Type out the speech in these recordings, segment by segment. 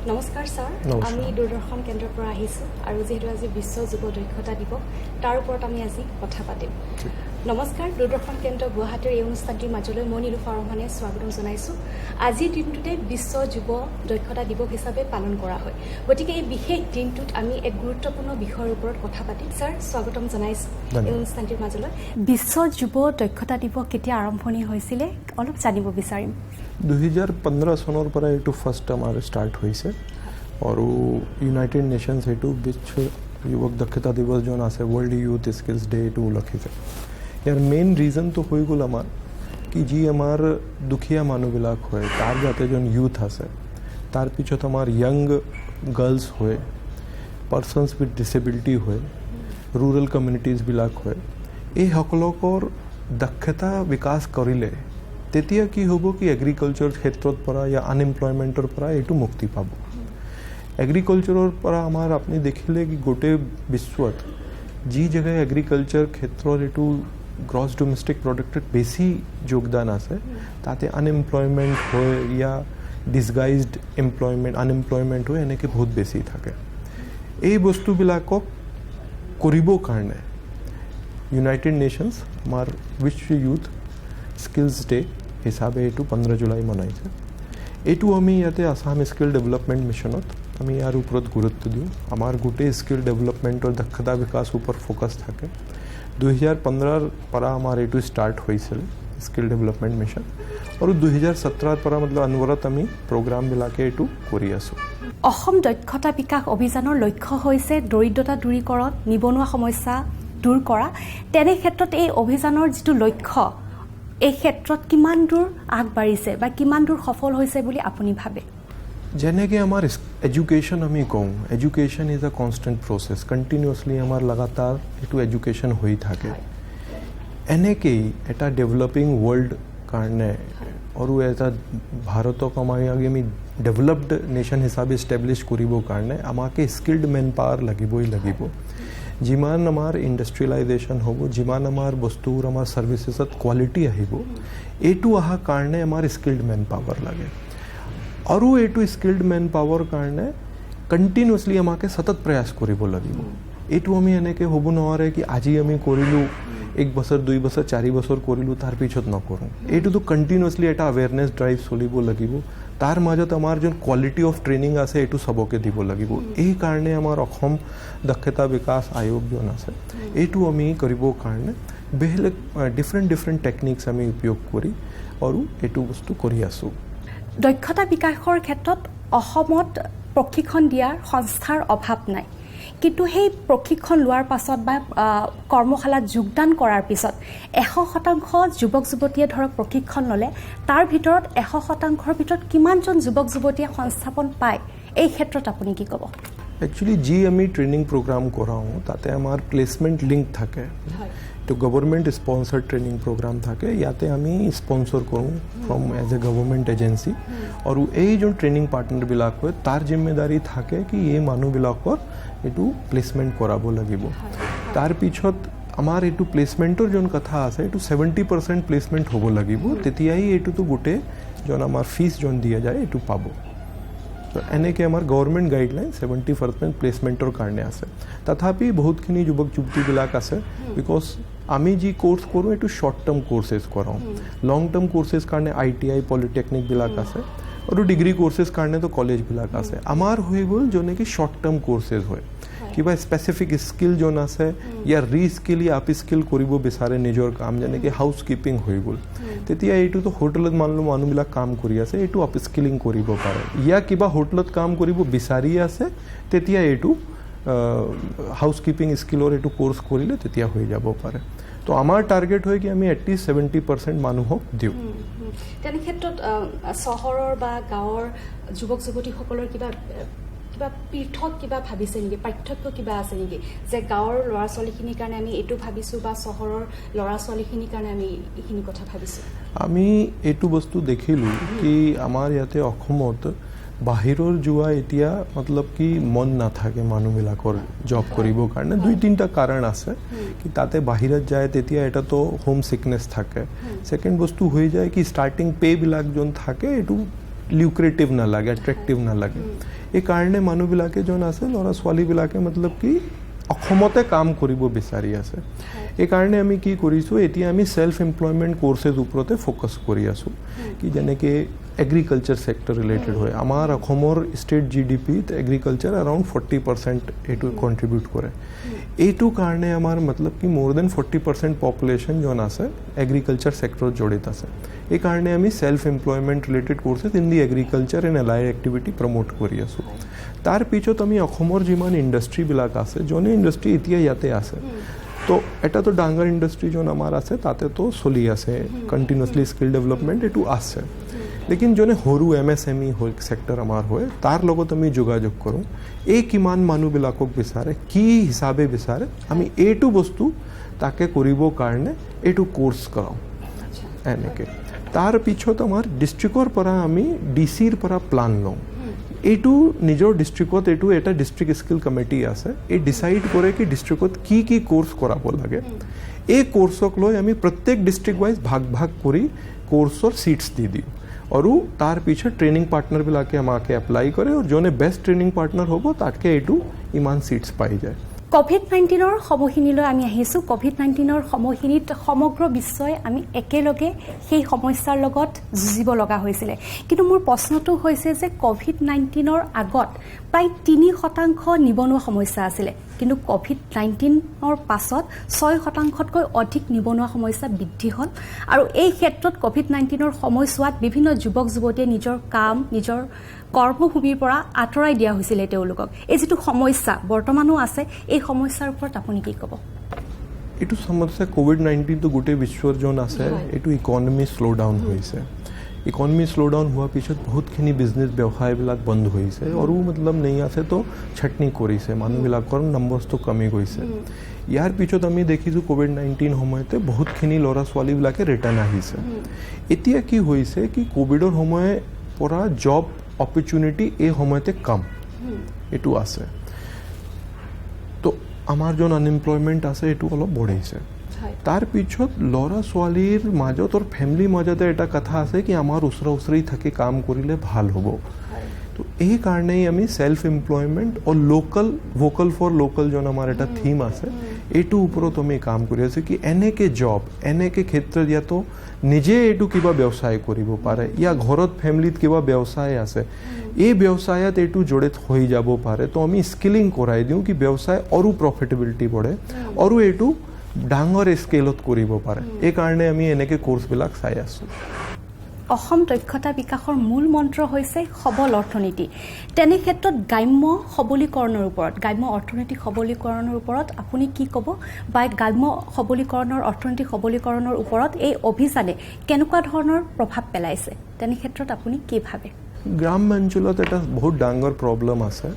নমস্কাৰ স্যাৰ আমি দূৰদৰ্শন কেন্দ্ৰৰ পৰা আহিছোঁ আৰু যেহেতু আজি বিশ্ব যুৱ দক্ষতা দিৱস তাৰ ওপৰত আমি আজি কথা পাতিম নমস্কাৰ দূৰদৰ্শন কেন্দ্ৰ গুৱাহাটীৰ এই অনুষ্ঠানটিৰ মাজলৈ মই নীলুফা ৰহমানে স্বাগতম জনাইছোঁ আজিৰ দিনটোতে বিশ্ব যুৱ দক্ষতা দিৱস হিচাপে পালন কৰা হয় গতিকে এই বিশেষ দিনটোত আমি এক গুৰুত্বপূৰ্ণ বিষয়ৰ ওপৰত কথা পাতিম স্যাৰ স্বাগতম জনাইছোঁ এই অনুষ্ঠানটিৰ মাজলৈ বিশ্ব যুৱ দক্ষতা দিৱস কেতিয়া আৰম্ভণি হৈছিল অলপ জানিব বিচাৰিম 2015 চনৰ পৰা এইটো ফাৰ্ষ্ট আমাৰ ষ্টাৰ্ট হৈছে আৰু ইউনাইটেড নেশ্যনছ এইটো বিশ্ব যুৱক দক্ষতা দিৱস যোন আছে ৱৰ্ল্ড ইউথ স্কিলছ ডে এইটো উল্লেখিত ইয়াৰ মেইন ৰিজনটো হৈ গ'ল আমাৰ কি যি আমাৰ দুখীয়া মানুহবিলাক হয় তাৰ যাতে যোন ইউথ আছে তাৰ পিছত আমাৰ য়ং গাৰ্লছ হয় পাৰ্চনছ উইথ ডিছেবিলিটি হয় ৰুৰেল কমিউনিটিজবিলাক হয় এই সকলোকৰ দক্ষতা বিকাশ কৰিলে তেতিয়া কি হ'ব কি এগ্ৰিকালচাৰ ক্ষেত্ৰৰ পৰা या আনএমপ্লয়মেণ্টৰ পৰা এইটো মুক্তি পাব এগ্ৰিকালচাৰৰ পৰা আমাৰ আপুনি দেখিলে কি গোটেই বিশ্বত যি জেগায় এগ্ৰিকালচাৰ ক্ষেত্ৰৰ এইটো গ্ৰছ ডোমেষ্টিক প্ৰডাক্টত বেছি যোগদান আছে তাতে আনএমপ্লয়মেণ্ট হয় या ডিছগাইজড এমপ্লয়মেণ্ট আনএমপ্লয়মেণ্ট হয় এনেকৈ বহুত বেছি থাকে এই বস্তুবিলাকক কৰিবৰ কাৰণে ইউনাইটেড নেশ্যনছ আমাৰ বিশ্ব ইউথ স্কিলছ ডে হিচাপে এইটো 15 জুলাই মনাইছে এইটো আমি ইয়াতে আসাম স্কিল ডেভেলপমেণ্ট মিছনত আমি ইয়াৰ ওপৰত গুৰুত্ব দিওঁ আমাৰ গোটেই স্কিল ডেভেলপমেণ্টৰ দক্ষতা বিকাশ ওপৰত ফ'কাছ থাকে 2015 পৰা আমাৰ এইটো ষ্টাৰ্ট হৈছিল স্কিল ডেভেলপমেণ্ট মিছন আৰু 2017 পৰা মতলব অনবৰত আমি প্ৰগ্ৰামবিলাকে এইটো কৰি আছোঁ অসম দক্ষতা বিকাশ অভিযানৰ লক্ষ্য হৈছে দৰিদ্ৰতা দূৰীকৰণ নিবনুৱা সমস্যা দূৰ কৰা তেনে ক্ষেত্ৰত এই অভিযানৰ যিটো লক্ষ্য এই ক্ষেত্ৰত কিমান দূৰ আগবাঢ়িছে বা কিমান দূৰ সফল হৈছে বুলি আপুনি ভাবে যেনেকৈ আমাৰ এডুকেশ্যন আমি কওঁ education is a constant process continuously আমাৰ লাগাতাৰ এইটো এডুকেশ্যন হৈ থাকে এনেকেই এটা ডেভেলপিং ৱৰ্ল্ড কাৰণে আৰু এটা ভাৰতক আমি ডেভেলপড নেশ্যন হিচাপে ইষ্টাব্লিছ কৰিবৰ কাৰণে আমাকে স্কিল্ড মেন পাৱাৰ লাগিবই লাগিব যিমান আমাৰ ইণ্ডাষ্ট্ৰিয়েলাইজেশ্যন হ'ব যিমান আমাৰ বস্তুৰ আমাৰ ছাৰ্ভিচেছত কোৱালিটি আহিব এইটো অহাৰ কাৰণে আমাৰ স্কিল্ড মেন পাৱাৰ লাগে আৰু এইটো স্কিল্ড মেন পাৱাৰ কাৰণে কণ্টিনিউৱাছলি আমাকে সতত প্ৰয়াস কৰিব লাগিব এইটো আমি এনেকৈ হ'ব নোৱাৰে কি আজি আমি কৰিলোঁ 1 বছৰ 2 বছৰ 4 বছৰ কৰিলোঁ তাৰ পিছত নকৰোঁ এইটোতো কণ্টিনিউৱাছলি এটা আৱেৰনেছ ড্ৰাইভ চলিব লাগিব তাৰ মাজত আমাৰ যোন কোৱালিটি অফ ট্ৰেইনিং আছে এইটো সবকে দিব লাগিব এই কাৰণে আমাৰ অসম দক্ষতা বিকাশ আয়োগ যোন আছে এইটো আমি কৰিবৰ কাৰণে বেলেগ ডিফাৰেণ্ট টেকনিক্স আমি উপয়োগ কৰি আৰু এইটো বস্তু কৰি আছোঁ দক্ষতা বিকাশৰ ক্ষেত্ৰত অসমত প্ৰশিক্ষণ দিয়াৰ সংস্থাৰ অভাৱ নাই কিন্তু সেই প্ৰশিক্ষণ লোৱাৰ পাছত বা কৰ্মশালাত যোগদান কৰাৰ পিছত 100% যুৱক যুৱতীয়ে ধৰক প্ৰশিক্ষণ ল'লে তাৰ ভিতৰত 100%ৰ ভিতৰত কিমানজন যুৱক যুৱতীয়ে সংস্থাপন পায় এই ক্ষেত্ৰত আপুনি কি ক'ব একচুৱেলি যি আমি ট্ৰেইনিং প্ৰগ্ৰাম কৰাওঁ তাতে আমাৰ প্লেচমেণ্ট লিংক থাকে তো গভৰ্ণমেণ্ট স্পন্সাৰ ট্ৰেইনিং প্ৰগ্ৰাম থাকে ইয়াতে আমি স্পন্সৰ কৰোঁ from as a government agency আৰু এই যোন ট্ৰেইনিং পাৰ্টনাৰবিলাক হয় তাৰ জিম্মেদাৰী থাকে কি এই মানুহবিলাকৰ এইটো প্লেচমেণ্ট কৰাব লাগিব তাৰ পিছত আমাৰ এইটো প্লেচমেণ্টৰ যোন কথা আছে এইটো 70% প্লেচমেণ্ট হ'ব লাগিব তেতিয়াই এইটোতো গোটেই যোন আমাৰ ফিজ যোন দিয়া যায় এইটো পাব এনেকৈ আমাৰ গভৰ্ণমেণ্ট গাইডলাইন 70% প্লেচমেণ্টৰ কাৰণে আছে তথাপি বহুতখিনি যুৱক যুৱতীবিলাক আছে বিকজ আমি যি কোৰ্চ কৰোঁ এইটো শ্বৰ্ট টাৰ্ম কোৰ্চেছ কৰাওঁ লং টাৰ্ম কোৰ্চেছ কাৰণে ITI পলিটেকনিকবিলাক আছে আৰু ডিগ্ৰী কোৰ্চেছ কাৰণেতো কলেজবিলাক আছে আমাৰ হৈ গ'ল যোনে কি শ্বৰ্ট টাৰ্ম কোৰ্চেছ হয় কিবা স্পেচিফিক স্কিল যোন আছে ইয়াৰ ৰিস্কিল আপ স্কিল কৰিব বিচাৰে নিজৰ কাম যেনেকৈ হাউচ কিপিং হৈ গ'ল তেতিয়া এইটোতো হোটেলত মানুহবিলাক কাম কৰি আছে এইটো আপ স্কিলিং কৰিব পাৰে ইয়াৰ কিবা হোটেলত কাম কৰিব বিচাৰি আছে তেতিয়া এইটো হাউচ কিপিং স্কিলৰ এইটো কোৰ্চ কৰিলে তেতিয়া হৈ যাব পাৰে তো আমাৰ টাৰ্গেট হয় কি আমি এটলিষ্ট 70% মানুহক দিওঁ তেনে ক্ষেত্ৰত চহৰৰ বা গাঁৱৰ যুৱক যুৱতীসকলৰ কিবা পৃথক কিবা ভাবিছে নেকি পাৰ্থক্য কিবা আছে নেকি যে গাঁৱৰ ল'ৰা ছোৱালীখিনিৰ কাৰণে আমি এইটো ভাবিছোঁ বা চহৰৰ ল'ৰা ছোৱালীখিনিৰ কাৰণে আমি এইখিনি কথা ভাবিছোঁ আমি এইটো বস্তু দেখিলোঁ কি আমাৰ ইয়াতে অসমত বাহিৰৰ যোৱা এতিয়া মতলব কি মন নাথাকে মানুহবিলাকৰ জব কৰিবৰ কাৰণে 2-3টা কাৰণ আছে কি তাতে বাহিৰত যায় তেতিয়া এটাতো হোম সিকনেছ থাকে সেকেন্ড বস্তু হৈ যায় কি ষ্টাৰ্টিং পেবিলাক যোন থাকে এইটো লিউক্ৰেটিভ নালাগে এট্ৰেক্টিভ নালাগে এইকাৰণে মানুহবিলাকে যোন আছে ল'ৰা ছোৱালীবিলাকে মতলব কি অসমতে কাম কৰিব বিচাৰি আছে এইকাৰণে আমি কি কৰিছোঁ এতিয়া আমি সেলফ এমপ্লয়মেণ্ট কোৰ্চেছ ওপৰতে ফ'কাছ কৰি আছোঁ কি যেনেকৈ এগ্ৰিকালচাৰ ছেক্টৰ ৰিলেটেড হয় আমাৰ অসমৰ ষ্টেট GDPত এগ্ৰিকালচাৰ এৰাউণ্ড 40% এইটো কণ্ট্ৰিবিউট কৰে এইটো কাৰণে আমাৰ মতলব কি মোৰ দেন 40% পপুলেশ্যন যোন আছে এগ্ৰিকালচাৰ ছেক্টৰত জড়িত আছে এইকাৰণে আমি self employment related কোৰ্চেছ in the agriculture and allied activity promote কৰি আছোঁ তাৰ পিছত আমি অসমৰ যিমান ইণ্ডাষ্ট্ৰীবিলাক আছে যোনে ইণ্ডাষ্ট্ৰী এতিয়া ইয়াতে আছে তো এটাতো ডাঙৰ ইণ্ডাষ্ট্ৰী যোন আমাৰ আছে তাতেতো চলি আছে কণ্টিনিউছলি স্কিল ডেভেলপমেণ্ট এইটো আছে লেকিন যোনে সৰু MSME ছেক্টৰ আমাৰ হয় তাৰ লগত আমি যোগাযোগ কৰোঁ এই কিমান মানুহবিলাকক বিচাৰে কি হিচাপে বিচাৰে আমি এইটো বস্তু তাকে কৰিবৰ কাৰণে এইটো কোৰ্চ কৰাওঁ এনেকৈ তাৰ পিছত আমাৰ ডিষ্ট্ৰিক্টৰ পৰা আমি DCৰ পৰা প্লান লওঁ এইটো নিজৰ ডিষ্ট্ৰিক্টত এইটো এটা ডিষ্ট্ৰিক্ট স্কিল কমিটি আছে এই ডিচাইড কৰে কি ডিষ্ট্ৰিক্টত কি কি কোৰ্চ কৰাব লাগে এই কোৰ্চক লৈ আমি প্ৰত্যেক ডিষ্ট্ৰিক্ট ৱাইজ ভাগ কৰি কোৰ্চৰ সিটছ দি দিওঁ আৰু তাৰ পিছত ট্ৰেইনিং পাৰ্টনাৰবিলাকে আমাকে এপ্লাই কৰে আৰু যোনে বেষ্ট ট্ৰেইনিং পাৰ্টনাৰ হ'ব তাকে এইটো ইমান সিটছ পাই যায় COVID-19 সময়খিনিলৈ আমি আহিছোঁ COVID-19 সময়খিনিত সমগ্ৰ বিশ্বই আমি একেলগে সেই সমস্যাৰ লগত যুঁজিব লগা হৈছিলে কিন্তু মোৰ প্ৰশ্নটো হৈছে যে COVID-19 আগত প্ৰায় 3% নিবনুৱা সমস্যা আছিলে কিন্তু COVID-19 পাছত 6%তকৈ অধিক নিবনুৱা সমস্যা বৃদ্ধি হ'ল আৰু এই ক্ষেত্ৰত COVID-19 সময়ছোৱাত বিভিন্ন যুৱক যুৱতীয়ে নিজৰ কাম নিজৰ কৰ্মভূমিৰ পৰা আঁতৰাই দিয়া হৈছিলে তেওঁলোকক এই যেটো সমস্যা বৰ্তমানো আছে এই সমস্যাৰ ওপৰত আপুনি কি ক'ব এইটো সমস্যা COVID-19 তো গোটেই বিশ্বৰ যোন আছে এইটো ইকনমি শ্লো ডাউন হৈছে ইকনমি শ্লো ডাউন হোৱাৰ পিছত বহুতখিনি বিজনেছ ব্যৱসায়বিলাক বন্ধ হৈছে আৰু মতলব নেই আছে তো ছটনি কৰিছে মানুহবিলাকৰ নম্বৰটো কমি গৈছে ইয়াৰ পিছত আমি দেখিছোঁ COVID-19 সময়তে বহুতখিনি ল'ৰা ছোৱালীবিলাকে ৰিটাৰ্ণ আহিছে এতিয়া কি হৈছে কি কোভিডৰ সময় পৰা জব অপৰচুনিটি এই সময়তে কম এইটো আছে তো আমাৰ যোন আনএমপ্লয়মেণ্ট আছে এইটো অলপ বঢ়িছে তাৰ পিছত ল'ৰা ছোৱালীৰ মাজত আৰু ফেমিলিৰ মাজতে এটা কথা আছে কি আমাৰ ওচৰা থাকি কাম কৰিলে ভাল হ'ব তো এই কাৰণেই আমি সেলফ এমপ্লয়মেণ্ট আৰু লোকেল ভোকাল ফৰ লোকেল যোন আমাৰ এটা থিম আছে এইটো ওপৰত আমি কাম কৰি আছোঁ কি এনেকে জব এনেকে ক্ষেত্ৰত ইয়াতো নিজে এইটো কিবা ব্যৱসায় কৰিব পাৰে ইয়া ঘৰত ফেমিলিত কিবা ব্যৱসায় আছে এই ব্যৱসায়ত এইটো জড়িত হৈ যাব পাৰে তো আমি স্কিলিং কৰাই দিওঁ কি ব্যৱসায় আৰু প্ৰফিটেবিলিটি বঢ়ে আৰু এইটো ডাঙৰ স্কেলত কৰিব পাৰে এই কাৰণে আমি এনেকে কোৰ্চবিলাক চাই আছোঁ অসম দক্ষতা বিকাশৰ মূল মন্ত্ৰ হৈছে সবল অৰ্থনীতি তেনে ক্ষেত্ৰত গ্ৰাম্য সবলীকৰণৰ ওপৰত গ্ৰাম্য অৰ্থনৈতিক সবলীকৰণৰ ওপৰত আপুনি কি ক'ব বা গ্ৰাম্য সবলীকৰণৰ অৰ্থনৈতিক সবলীকৰণৰ ওপৰত এই অভিযানে কেনেকুৱা ধৰণৰ প্ৰভাৱ পেলাইছে তেনে ক্ষেত্ৰত আপুনি কি ভাবে গ্ৰাম্য অঞ্চলত এটা বহুত ডাঙৰ প্ৰব্লেম আছে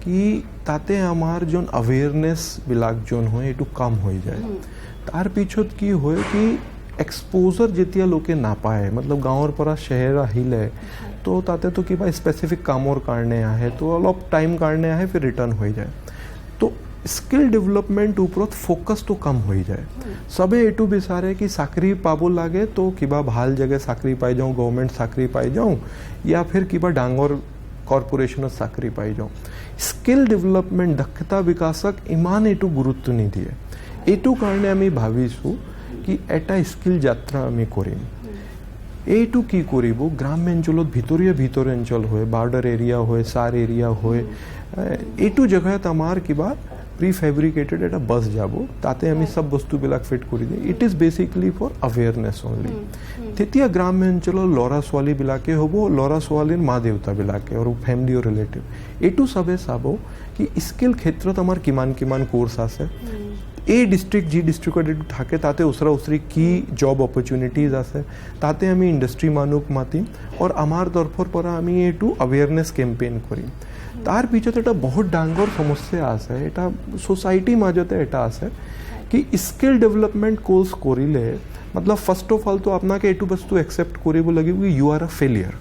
কি তাতে আমাৰ যোন অৱেৰনেছবিলাক যোন হয় এইটো কম হৈ যায় তাৰ পিছত কি হয় কি এক্সপোজাৰ যেতিয়া লোকে নাপায় মতলব গাঁৱৰ পৰা চহৰ আহিলে তো তাতেতো কিবা স্পেচিফিক কামৰ কাৰণে আহে তো অলপ টাইম কাৰণে আহে ফিৰ ৰিটাৰ্ণ হৈ যায় তো স্কিল ডেভেলপমেণ্ট ওপৰত ফ'কাছটো কম হৈ যায় চবে এইটো বিচাৰে কি চাকৰি পাব লাগে তো কিবা ভাল জেগাত চাকৰি পাই যাওঁ গভৰ্ণমেণ্ট চাকৰি পাই যাওঁ ইয়া ফিৰ কিবা ডাঙৰ কৰ্পৰেশ্যনত চাকৰি পাই যাওঁ স্কিল ডেভেলপমেণ্ট দক্ষতা বিকাশক ইমান এইটো গুৰুত্ব নিদিয়ে এইটো কাৰণে আমি ভাবিছোঁ কি এটা স্কিল যাত্ৰা আমি কৰিম এইটো কি কৰিব গ্ৰাম্য অঞ্চলত ভিতৰ অঞ্চল হয় বৰ্ডাৰ এৰিয়া হয় সাৰ এৰিয়া হয় এইটো জেগাত আমাৰ কিবা প্ৰি ফেব্ৰিকেটেড এটা বাছ যাব তাতে আমি সব বস্তুবিলাক ফিট কৰি দিম it is basically for awareness only তেতিয়া গ্ৰাম্য অঞ্চলৰ ল'ৰা ছোৱালীবিলাকে হ'ব ল'ৰা ছোৱালীৰ মা দেউতাবিলাকে আৰু ফেমিলি আৰু ৰিলেটিভ এইটো চবে চাব কি স্কিল ক্ষেত্ৰত আমাৰ কিমান কোৰ্চ আছে এই ডিষ্ট্ৰিক্ট যি ডিষ্ট্ৰিক্টত এইটো থাকে তাতে ওচৰা কি জব অপৰচুনিটিজ আছে তাতে আমি ইণ্ডাষ্ট্ৰী মানুহক মাতিম আৰু আমাৰ তৰফৰ পৰা আমি এইটো অৱেৰনেছ কেম্পেইন কৰিম তাৰ পিছত এটা বহুত ডাঙৰ সমস্যা আছে এটা সোসাইটিৰ মাজতে এটা আছে কি স্কিল ডেভেলপমেণ্ট কোৰ্চ কৰিলে মতলব ফাৰ্ষ্ট অফ অল তো আপোনাক এইটো বস্তু একচেপ্ট কৰিব লাগিব কি ইউ আৰ আ ফেইলিয়াৰ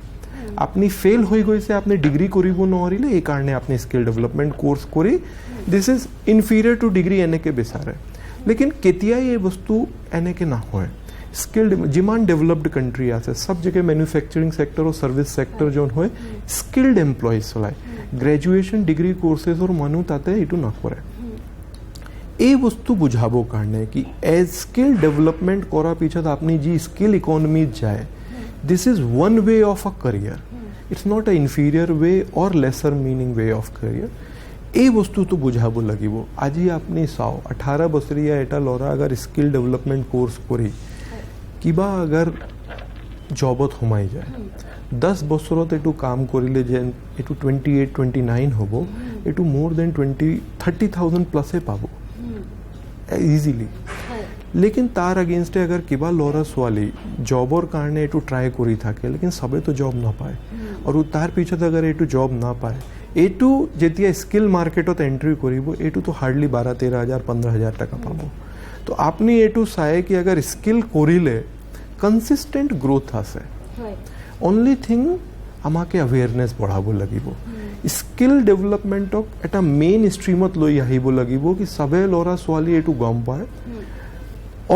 আপনি ফেইল হৈ গৈছে আপনি ডিগ্ৰী কৰিব নোৱাৰিলে এই কাৰণে আপনি স্কিল ডেভেলপমেণ্ট কোৰ্চ কৰি দিছ ইজ ইনফিৰিয়ৰ টু ডিগ্ৰী এনেকে বিচাৰে লেকিন কেতিয়াই এই বস্তু এনেকে নহয় स्किल्ड जिमान डेवलप्ड कंट्री আছে सब जगह मैन्युफैक्चरिंग सेक्टर और सर्विस सेक्टर जोन হয় स्किल्ड एम्प्लॉइज চলায় গ্ৰেজুৱেশ্যন ডিগ্ৰী কোৰ্চেছৰ মানুহ তাতে এইটো নকৰে এই বস্তু বুঝাবো কাৰণে কি এজ স্কিল ডেভেলপমেন্ট কৰাৰ পিছত আপুনি যি স্কিল ইকনমিত যায় this is one way of a career it's not a inferior way or lesser meaning way of career এই বস্তুটো বুঝাব লাগিব আজি আপনি চাও 18 বছৰীয়া এটা ল'ৰা अगर স্কিল ডেভেলপমেন্ট কোৰ্স কৰি কিবা अगर জবত সোমাই যায় 10 বছৰত এটো কাম কৰিলে যে এটো 28 29 হ'ব এটো মোর দেন 30,000 প্লাসে পাব ইজিলি लेकिन तार अगेंस्ट अगर किबा लोरा स्वाली जॉबर कारणे एटू ट्राई करी থাকে लेकिन सबे तो जॉब ना पाए और तार पीछे अगर एटू जॉब ना पाए एटू जेतिया स्किल मार्केटत एंट्री करिबो एटू तो हार्डली 12-13,000 15,000 টাকা पाबो तो आपनी एटू चाहे कि अगर स्किल करिले कंसिस्टेंट ग्रोथ आसे ओनली थिंग আমাকে अवेयरनेस बढ़ाबो লাগিব स्किल डेवलपमेंटक এটা मेन स्ट्रीमत লৈ আহিব লাগিব कि सबे लोरा स्वाली एटू गम पाए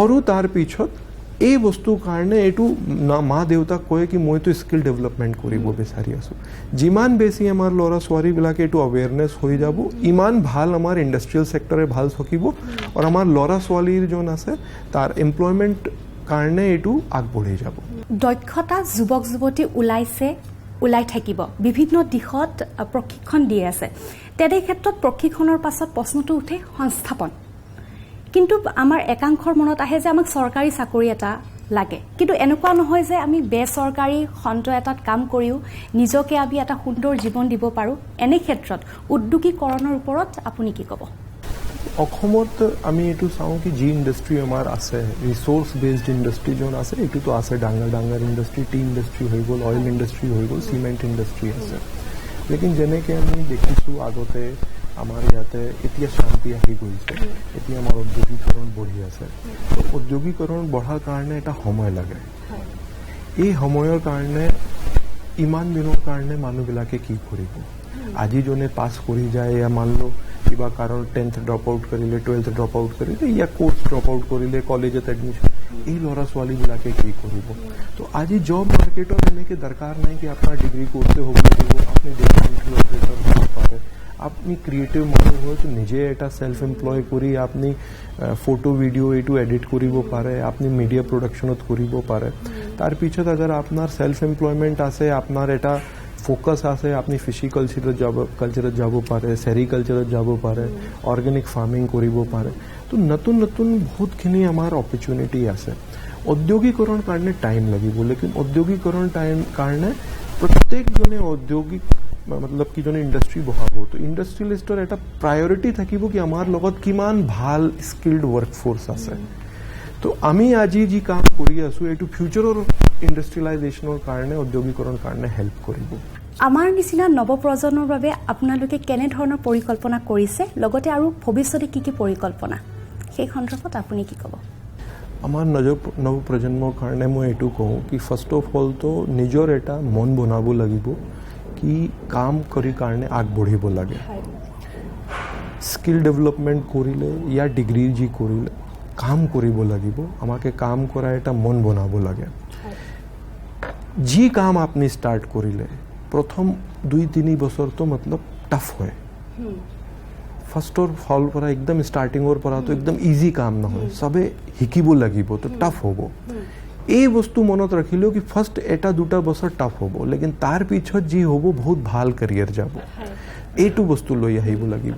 और तार पीछत এই বস্তুৰ কাৰণে এটু মা দেউতা কয় কি মই তো স্কিল ডেভেলপমেন্ট কৰিব বিচাৰি আছো যিমান বেছি আমাৰ লৰা ছোৱালী বিলাকে এটু অৱেৰনেস হৈ যাব ইমান ভাল আমাৰ ইন্ডাস্ট্ৰিয়েল সেক্টৰে ভাল থাকিব আৰু আমাৰ লৰা ছোৱালীৰ জন আছে তাৰ এমপ্লয়মেন্ট কাৰণে এটু আগবঢ়ি যাব দক্ষতা যুৱক যুৱতী ওলাই থাকিব বিভিন্ন দিশত প্ৰশিক্ষণ দি আছে তেনে ক্ষেত্ৰত প্ৰশিক্ষণৰ পাছত প্ৰশ্নটো উঠে সংস্থাপন কিন্তু আমাৰ একাংশৰ মনত আহে যে আমাক চৰকাৰী চাকৰি এটা লাগে কিন্তু এনেকুৱা নহয় যে আমি বেচৰকাৰী খণ্ড এটাত কাম কৰিও নিজকে আমি এটা সুন্দৰ জীৱন দিব পাৰো এনে ক্ষেত্ৰত উদ্যোগীকৰণৰ ওপৰত আপুনি কি ক'ব অসমত আমি এটু চাওঁ কি জি ইন্ডাস্ট্রি আমাৰ আছে ৰিসোৰ্স বেসড ইন্ডাস্ট্ৰি জন আছে এটু তো আছে ডাঙৰ ইন্ডাস্ট্রি টি ইন্ডাস্ট্রি হৈ গল অয়েল ইন্ডাস্ট্রি হৈ গল সিমেন্ট ইন্ডাস্ট্রি আছে लेकिन যেনেকে আমি দেখিছো আগতে আমাৰ ইয়াতে এতিয়া শান্তি আহি গৈছে এতিয়া আমাৰ ঔদ্যোগিকৰণ বঢ়ি আছে ঔদ্যোগিকৰণ বঢ়াৰ কাৰণে এটা সময় লাগে এই সময়ৰ কাৰণে ইমান দিনৰ কাৰণে মানুহবিলাকে কি কৰিব আজি জনে পাস কৰি যায় या मान लो কিবা কাৰণ 10th ড্ৰপ আউট কৰিলে 12th ড্ৰপ আউট কৰিলে या কোৰ্স ড্ৰপ আউট কৰিলে কলেজত এডমিশন এই ল'ৰা ছোৱালীবিলাকে কি কৰিব তো আজি জব মাৰ্কেটত এনেকে দৰকাৰ নাই কি আপোনাৰ ডিগ্ৰী কোৰ্সে হ'ব লাগিব আপুনি ডিগ্ৰী অপাৰেটৰ হ'ব পাৰে আপনি ক্রিয়েটিভ মানুষ হয় তো নিজে এটা সেলফ এমপ্লয় করি আপনি ফটো ভিডিও এটু এডিট করিব পারে আপনি মিডিয়া প্রোডাকশনত করিব পারে তার পিছত अगर আপনার সেলফ এমপ্লয়মেন্ট আছে আপনার এটা ফোকাস আছে আপনি ফিশি কালচাৰত যাব পাৰে সেৰিকালচাৰত যাব পারে অর্গানিক ফার্মিং করিব পারে তো নতুন নতুন বহুতখিনি আমার অপরচুনিটি আছে ঔদ্যোগিকরণ কারণে টাইম লাগিব लेकिन ঔদ্যোগিকরণ টাইম কারণে প্রত্যেক জনে ঔদ্যোগিক मतलब कि जने इंडस्ट्री बहाबो तो इंडस्ट्रियलिस्टर এটা प्रायोरिटी থাকিব কি আমার লগত কিমান ভাল স্কিলড ওয়ার্কফোর্স আছে তো আমি আজি যি কাম কৰি আছো এটু ফিউচাৰৰ ইন্ডাস্ট্ৰিয়েলাইজেশনৰ কাৰণে ঔদ্যোগিকৰণ কাৰণে হেল্প কৰিব আমাৰ নিচিনা নৱপ্ৰজন্মৰ বাবে আপোনালোকে কেনে ধৰণৰ পৰিকল্পনা কৰিছে লগতে আৰু ভৱিষ্যতে কি কি পৰিকল্পনা সেই সন্দৰ্ভত আপুনি কি ক'ব আমাৰ নৱপ্ৰজন্মৰ কাৰণে মই এটু কওঁ কি ফাৰ্স্ট অফ অল তো নিজৰ এটা মন বনাব লাগিব कि काम करी कारणे आग बढ़िब लगे स्किल डेवलपमेंट करिले या डिग्री जी करिले काम करिब লাগিব আমাকে কাম কৰা এটা মন বনাব লাগে जी काम आपनी स्टार्ट करिले प्रथम 2-3 বছৰ তো मतलब टफ হয় ফাৰ্স্টৰ ফল পৰা একদম স্টাर्टिंगৰ পৰা তো একদম ইজি কাম নহয় সবে শিকিব লাগিব তো টাফ হ'ব এই বস্তু মনত ৰাখিলেও কি ফাৰ্স্ট এটা দুটা বছৰ টাফ হ'ব लेकिन তাৰ পিছত যি হ'ব বহুত ভাল ক্যাৰিয়াৰ যাব এইটো বস্তু লৈ আহিব লাগিব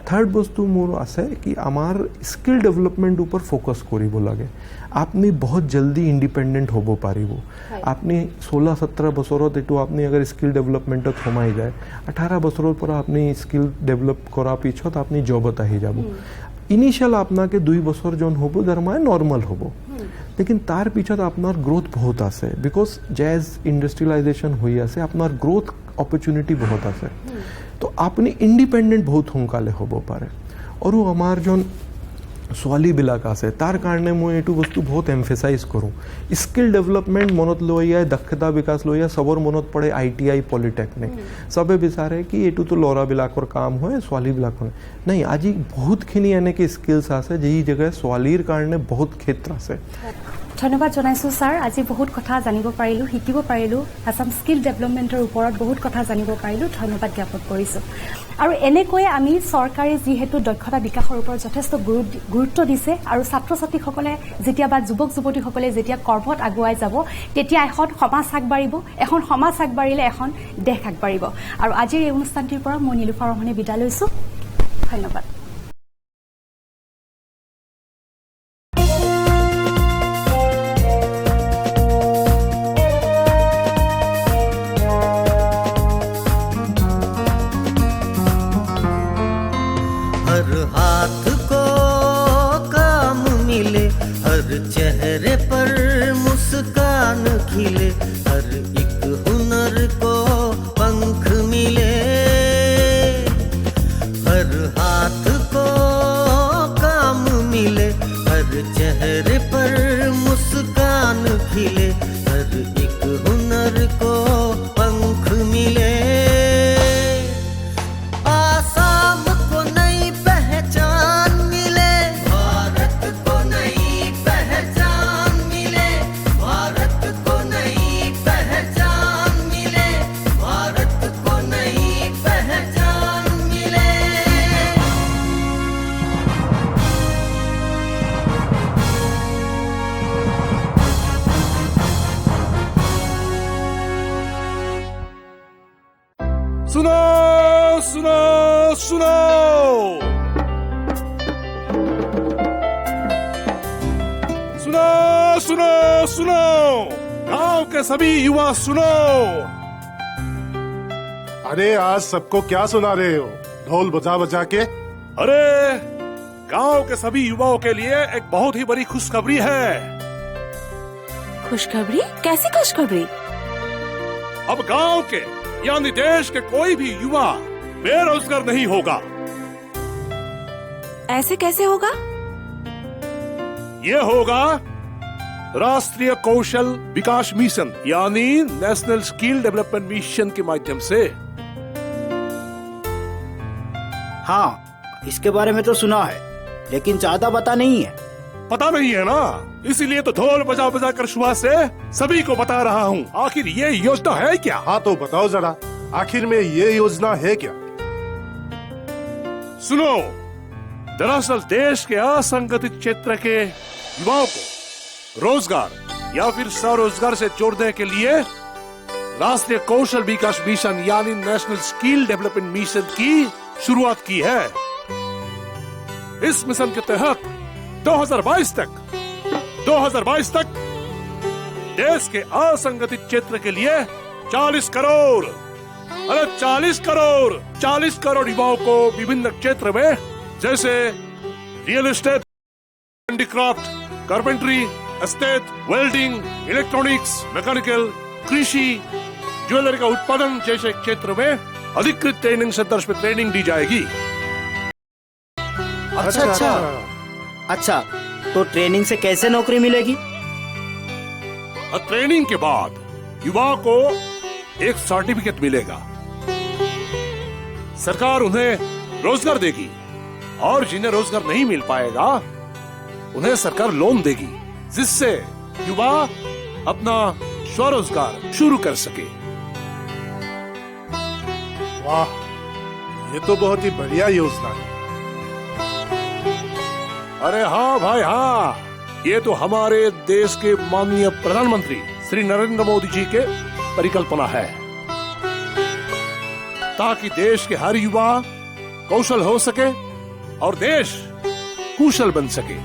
থাৰ্ড বস্তু মোৰ আছে কি আমাৰ স্কিল ডেভেলপমেন্ট উপৰ ফোকাস কৰিব লাগে আপনি বহুত জলদি ইন্ডিপেন্ডেন্ট হ'ব পাৰিব আপনি 16-17 বছৰত এটো আপনি अगर স্কিল ডেভেলপমেন্টত সোমাই যায় 18 বছৰৰ পৰা আপনি স্কিল ডেভেলপ কৰা পিছত আপনি জবত আহি যাব ইনিশিয়াল আপনাকে 2 বছৰ জন হ'ব দৰমাই নরমাল হ'ব लेकिन तार पीछे आपनार ग्रोथ बहुत आसे बिकॉज जैज इंडस्ट्रियलाइजेशन हुई आसे आपनार ग्रोथ अपॉर्चुनिटी बहुत आसे तो आपने इंडिपेंडेंट बहुत सोनकाले होबो पारे और हमार जोन स्वाली বিলাক আছে তার কারণে মই এটু বস্তু বহুত এমফেসাইজ করুম স্কিল ডেভেলপমেন্ট মনত লইয়া দক্ষতা বিকাশ লইয়া সবৰ মনত পড়ে আইটিআই পলিটেকনিক সবে বিচাৰে কি এটু তো লৰা বিলাকৰ কাম হয় स्वाली বিলাকৰ নাই আজি বহুতখিনি এনেকে স্কিলস আছে যেই জায়গায় स्वालीৰ কাৰণে বহুত ক্ষেত্ৰ আছে ধন্যবাদ জনাইছোঁ ছাৰ। আজি বহুত কথা জানিব পাৰিলোঁ, শিকিব পাৰিলোঁ, আছাম স্কিল ডেভেলপমেণ্টৰ ওপৰত বহুত কথা জানিব পাৰিলোঁ। ধন্যবাদ জ্ঞাপন কৰিছোঁ। আৰু এনেকৈয়ে আমি চৰকাৰে যিহেতু দক্ষতা বিকাশৰ ওপৰত যথেষ্ট গুৰুত্ব দিছে আৰু ছাত্ৰ ছাত্ৰীসকলে যেতিয়া বা যুৱক যুৱতীসকলে যেতিয়া কৰ্মত আগুৱাই যাব তেতিয়া এখন সমাজ আগবাঢ়িব, এখন সমাজ আগবাঢ়িলে এখন দেশ আগবাঢ়িব। আৰু আজিৰ এই অনুষ্ঠানটিৰ পৰা মই নীলুফা ৰহমানে বিদায় লৈছোঁ। ধন্যবাদ। हर हाथ को काम मिले, हर चेहरे पर मुस्कान खिले, हर एक हुनर को पंख मिले। हर हाथ को काम मिले, हर चेहरे पर मुस्कान खिले, हर एक हुनर को पंख मिले। आसाम को नई पहचान मिले, भारत को नई पहचान मिले, भारत को नई पहचान मिले, भारत को नई पहचान मिले। सुनो सुनो सुनो, सुनो सुनो सुनो, गांव के सभी युवा सुनो। अरे आज सबको क्या सुना रहे हो ढोल बजा बजा के? अरे गांव के सभी युवाओं के लिए एक बहुत ही बड़ी खुशखबरी है। खुशखबरी? कैसी खुशखबरी? अब गांव के यानी देश के कोई भी युवा बेरोजगार नहीं होगा। ऐसे कैसे होगा? ये होगा राष्ट्रीय कौशल विकास मिशन यानी नेशनल स्किल डेवलपमेंट मिशन के माध्यम से। हाँ, इसके बारे में तो सुना है, लेकिन ज्यादा पता नहीं है। पता नहीं है ना, इसीलिए तो ढोल बजा बजा कर सुबह से सभी को बता रहा हूँ। आखिर ये योजना है क्या? हाँ तो बताओ जरा, आखिर में ये योजना है क्या? सुनो, दरअसल देश के असंगठित क्षेत्र के युवाओं को रोजगार या फिर स्वरोजगार से जोड़ने के लिए राष्ट्रीय कौशल विकास मिशन यानी नेशनल स्किल डेवलपमेंट मिशन की शुरुआत की है। इस मिशन के तहत 2022 तक देश के असंगठित क्षेत्र के लिए 40 करोड़ युवाओं को विभिन्न क्षेत्र में जैसे real estate, handicraft, carpentry, estate, welding, electronics, mechanical, कृषि, ज्वेलरी का उत्पादन जैसे क्षेत्र में अधिकृत ट्रेनिंग सेंटर्स में ट्रेनिंग दी जाएगी। अच्छा, तो ट्रेनिंग से कैसे नौकरी मिलेगी? और ट्रेनिंग के बाद युवाओं को एक सर्टिफिकेट मिलेगा। सरकार उन्हें रोजगार देगी और जिन्हें रोजगार नहीं मिल पाएगा उन्हें सरकार लोन देगी, जिससे युवा अपना स्वरोजगार शुरू कर सके। वाह, ये तो बहुत ही बढ़िया योजना है। अरे हाँ भाई हाँ, ये तो हमारे देश के माननीय प्रधानमंत्री श्री नरेंद्र मोदी जी के परिकल्पना है, ताकि देश के हर युवा कौशल हो सके और देश कुशल बन सके।